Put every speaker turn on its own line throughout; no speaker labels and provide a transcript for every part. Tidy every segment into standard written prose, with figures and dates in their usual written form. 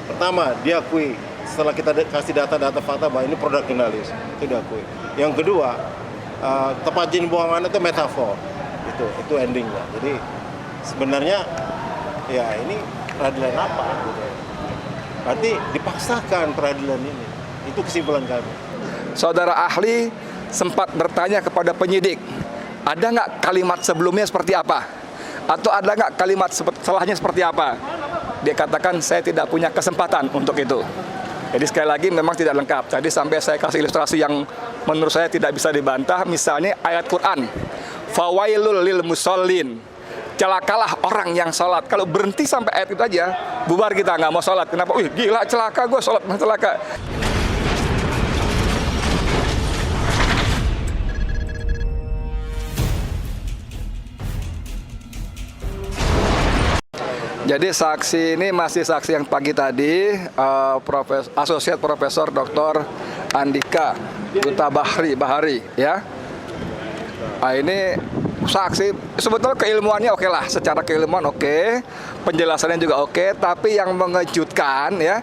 Pertama, diakui setelah kita kasih data-data fakta bahwa ini produk jurnalis, itu diakui. Yang kedua, tempat jin buang anak itu metafor, itu endingnya. Jadi sebenarnya ya ini peradilan apa? Gitu. Berarti dipaksakan peradilan ini. Itu kesimpulan kami.
Saudara ahli sempat bertanya kepada penyidik, ada nggak kalimat sebelumnya seperti apa? Atau ada nggak kalimat salahnya seperti apa? Dia katakan saya tidak punya kesempatan untuk itu. Jadi sekali lagi memang tidak lengkap. Tadi sampai saya kasih ilustrasi yang menurut saya tidak bisa dibantah. Misalnya ayat Quran, fawailul lil musallin, celakalah orang yang sholat. Kalau berhenti sampai ayat itu aja, bubar kita, nggak mau sholat. Kenapa? Wih gila, celaka gue sholat, celaka. Jadi saksi ini masih saksi yang pagi tadi, Asosiat Profesor Dr. Andika Duta Bahari, ya. Nah, ini saksi sebetulnya keilmuannya oke lah, secara keilmuan oke, penjelasannya juga oke, tapi yang mengejutkan ya,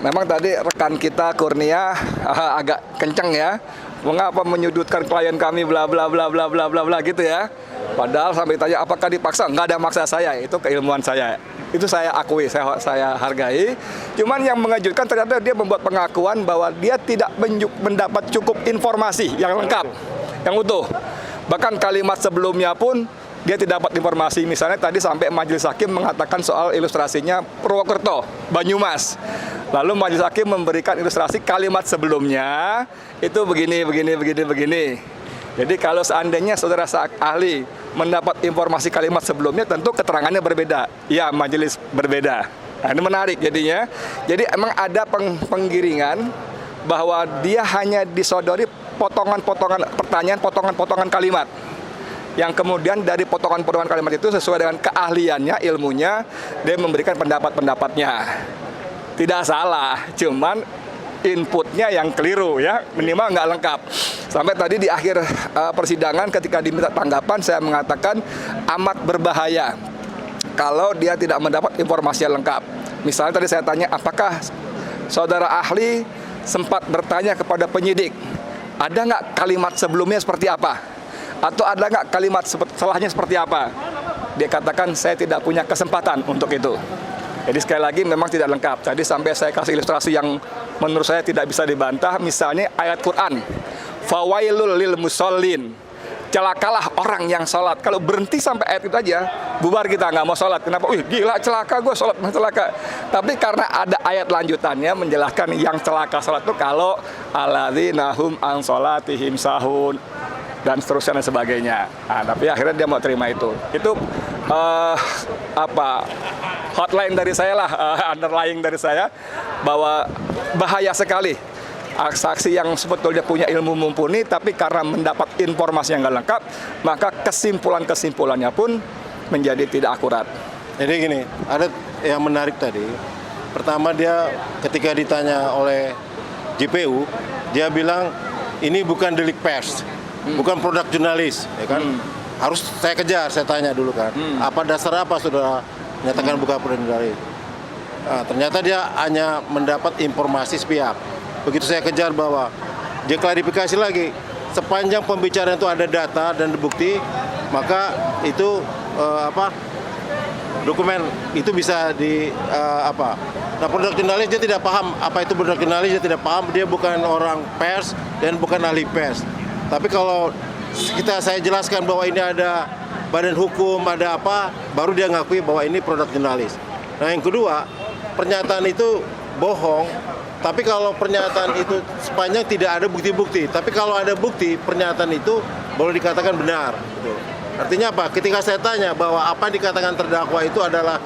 memang tadi rekan kita Kurnia agak kenceng ya, mengapa menyudutkan klien kami bla bla bla bla bla bla bla gitu ya. Padahal sampai tanya apakah dipaksa, nggak ada maksa saya, itu keilmuan saya. Itu saya akui, saya hargai. Cuman yang mengejutkan ternyata dia membuat pengakuan bahwa dia tidak mendapat cukup informasi yang lengkap, yang utuh. Bahkan kalimat sebelumnya pun dia tidak dapat informasi. Misalnya tadi sampai majelis hakim mengatakan soal ilustrasinya Purwokerto, Banyumas. Lalu majelis hakim memberikan ilustrasi kalimat sebelumnya itu begini. Jadi kalau seandainya saudara ahli mendapat informasi kalimat sebelumnya, tentu keterangannya berbeda. Ya, majelis berbeda. Nah, ini menarik jadinya. Jadi emang ada penggiringan bahwa dia hanya disodori potongan-potongan pertanyaan, potongan-potongan kalimat. Yang kemudian dari potongan-potongan kalimat itu sesuai dengan keahliannya, ilmunya, dia memberikan pendapat-pendapatnya. Tidak salah, cuman inputnya yang keliru ya, minimal nggak lengkap. Sampai tadi di akhir persidangan ketika diminta tanggapan, saya mengatakan amat berbahaya kalau dia tidak mendapat informasi yang lengkap. Misalnya tadi saya tanya, apakah saudara ahli sempat bertanya kepada penyidik, ada nggak kalimat sebelumnya seperti apa? Atau ada nggak kalimat salahnya seperti apa? Dia katakan saya tidak punya kesempatan untuk itu. Jadi sekali lagi memang tidak lengkap. Tadi sampai saya kasih ilustrasi yang menurut saya tidak bisa dibantah. Misalnya ayat Quran, fawailul lil musallin, celakalah orang yang sholat. Kalau berhenti sampai ayat itu aja, bubar kita, nggak mau sholat. Kenapa? Wih gila, celaka gue sholat, celaka. Tapi karena ada ayat lanjutannya menjelaskan yang celaka sholat itu kalau alladzina hum an sholatihim sahun dan seterusnya dan sebagainya. Nah, tapi akhirnya dia mau terima itu. Itu hotline dari saya lah, underlying dari saya, bahwa bahaya sekali saksi yang sebetulnya punya ilmu mumpuni, tapi karena mendapat informasi yang nggak lengkap, maka kesimpulannya pun menjadi tidak akurat.
Jadi gini, ada yang menarik tadi. Pertama dia ketika ditanya oleh JPU, dia bilang ini bukan delik pers, bukan produk jurnalis, ya kan? Harus saya kejar, saya tanya dulu kan, apa dasar apa saudara menyatakan bukan produk jurnalis? Nah, ternyata dia hanya mendapat informasi sepihak. Begitu saya kejar bahwa dia klarifikasi lagi, sepanjang pembicaraan itu ada data dan bukti, maka itu dokumen itu bisa Nah, produk jurnalis dia tidak paham apa itu produk jurnalis, dia tidak paham, dia bukan orang pers dan bukan ahli pers. Tapi kalau saya jelaskan bahwa ini ada badan hukum, ada apa, baru dia ngakui bahwa ini produk jurnalis. Nah, yang kedua, pernyataan itu bohong. Tapi kalau pernyataan itu sepanjang tidak ada bukti-bukti. Tapi kalau ada bukti, pernyataan itu boleh dikatakan benar. Gitu. Artinya apa? Ketika saya tanya bahwa apa yang dikatakan terdakwa itu adalah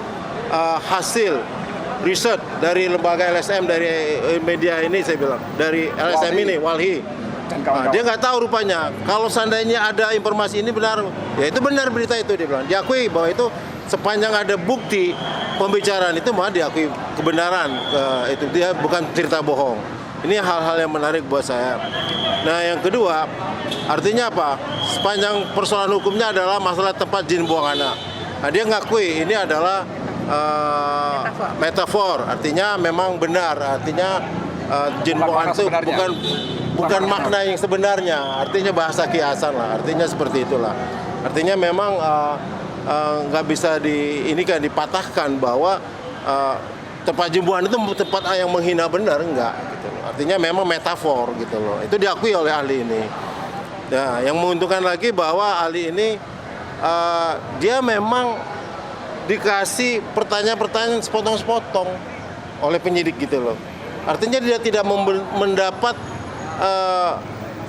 hasil riset dari lembaga LSM, dari media ini, saya bilang, dari LSM ini, Walhi. Nah, dia nggak tahu rupanya. Kalau seandainya ada informasi ini benar, ya itu benar berita itu, dia bilang. Diakui bahwa itu sepanjang ada bukti pembicaraan itu mah diakui kebenaran, itu dia bukan cerita bohong. Ini hal-hal yang menarik buat saya. Nah, yang kedua, artinya apa? Sepanjang persoalan hukumnya adalah masalah tempat jin buang anak. Nah, dia ngakui ini adalah metafor, artinya memang benar, artinya jin
Bukan
bohongan
makna
itu
sebenarnya.
bukan makna yang sebenarnya, artinya bahasa kiasan lah, artinya seperti itulah. Artinya memang nggak bisa dipatahkan bahwa tempat jembuhan itu tempat yang menghina benar, enggak gitu loh. Artinya memang metafor gitu loh. Itu diakui oleh ahli ini. Nah, yang menguntungkan lagi bahwa ahli ini dia memang dikasih pertanyaan-pertanyaan sepotong-sepotong oleh penyidik gitu loh. Artinya dia tidak mendapat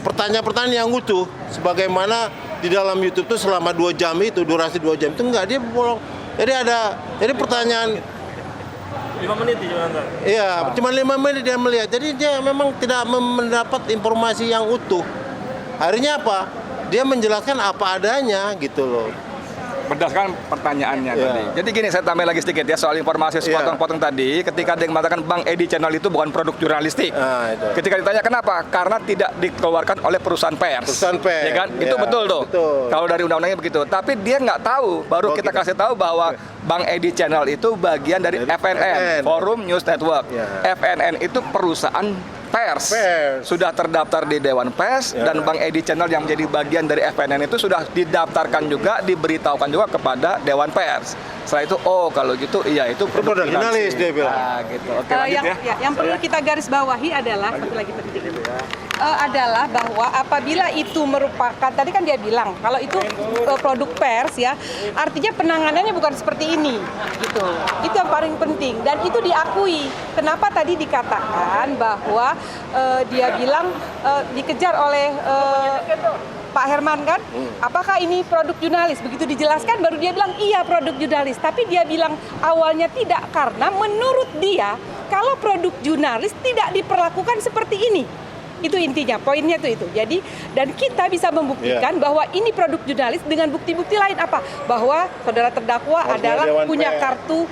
pertanyaan-pertanyaan yang utuh sebagaimana di dalam YouTube itu selama 2 jam itu, durasi 2 jam itu enggak, dia bolong. Jadi pertanyaan
5 menit cuma nonton.
iya, cuma 5 menit dia melihat. Jadi dia memang tidak mendapat informasi yang utuh. Akhirnya apa? Dia menjelaskan apa adanya gitu loh.
Berdasarkan pertanyaannya
Iya.
tadi. Jadi gini, saya tambah lagi sedikit ya soal informasi sepotong-potong tadi. Ketika ada yang mengatakan Bang Edi Channel itu bukan produk jurnalistik.
Nah, itu.
Ketika ditanya kenapa? Karena tidak dikeluarkan oleh perusahaan pers.
Perusahaan pers.
Ya kan? Itu
Ya,
betul tuh.
betul.
Kalau dari undang-undangnya begitu. Tapi dia nggak tahu. Baru
Oh,
kita
gitu.
kasih tahu bahwa Bang Edi Channel itu bagian dari
Dari
FNN,
FNN.
Forum News Network.
Ya.
FNN itu perusahaan pers. Sudah terdaftar di Dewan Pers
Ya.
dan Bang Edi Channel yang menjadi bagian dari FNN itu sudah didaftarkan juga, diberitahukan juga kepada Dewan Pers. Setelah itu, oh kalau gitu iya itu
produk jurnalis, dia bilang.
Nah, gitu. Oke, lanjut ya.
Yang perlu kita garis bawahi adalah satu lagi penting. Adalah bahwa apabila itu merupakan, tadi kan dia bilang kalau itu produk pers ya, artinya penanganannya bukan seperti ini gitu. Itu yang paling penting dan itu diakui. Kenapa tadi dikatakan bahwa dia bilang dikejar oleh Pak Herman kan, apakah ini produk jurnalis? Begitu dijelaskan baru dia bilang iya produk jurnalis. Tapi dia bilang awalnya tidak karena menurut dia kalau produk jurnalis tidak diperlakukan seperti ini. Itu intinya, poinnya itu. Jadi dan kita bisa membuktikan bahwa ini produk jurnalis dengan bukti-bukti lain apa? Bahwa saudara terdakwa
Harus
adalah
Dewan
punya
Pers.
kartu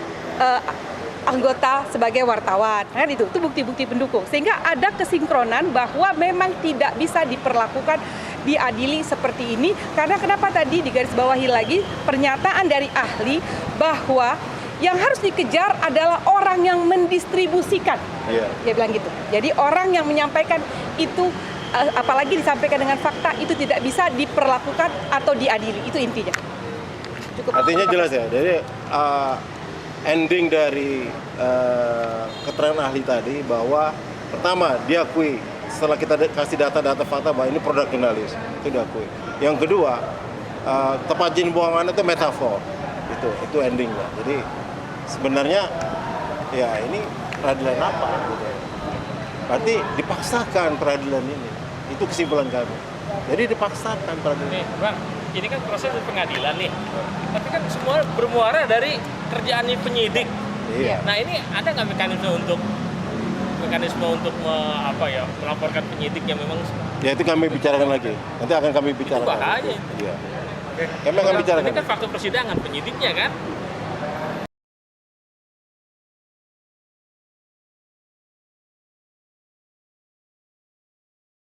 anggota sebagai wartawan, kan itu bukti-bukti pendukung. Sehingga ada kesinkronan bahwa memang tidak bisa diperlakukan diadili seperti ini. Karena kenapa tadi digarisbawahi lagi pernyataan dari ahli bahwa yang harus dikejar adalah orang yang mendistribusikan.
Iya.
Dia bilang gitu. Jadi orang yang menyampaikan itu apalagi disampaikan dengan fakta itu tidak bisa diperlakukan atau diadili. Itu intinya. Cukup.
Artinya jelas ya. Jadi ending dari keterangan ahli tadi bahwa pertama diakui setelah kita kasih data-data fakta bahwa ini produk jurnalis, itu diakui. Yang kedua, tempat jin bohongan itu metafor. Itu endingnya. Jadi sebenarnya ya ini peradilan apa gitu. Berarti dipaksakan peradilan ini. Itu kesimpulan kami. Jadi dipaksakan peradilan.
Nih, Bang, ini kan proses di pengadilan nih. Tapi kan semua bermuara dari kerjaan penyidik.
Iya.
Nah, ini ada nggak mekanisme untuk melaporkan penyidik yang memang
Ya itu kami bicarakan lagi. Nanti akan kami bicarakan.
bahaya itu.
Iya. Kami akan bicarakan.
Ini kan fakta persidangan penyidiknya kan?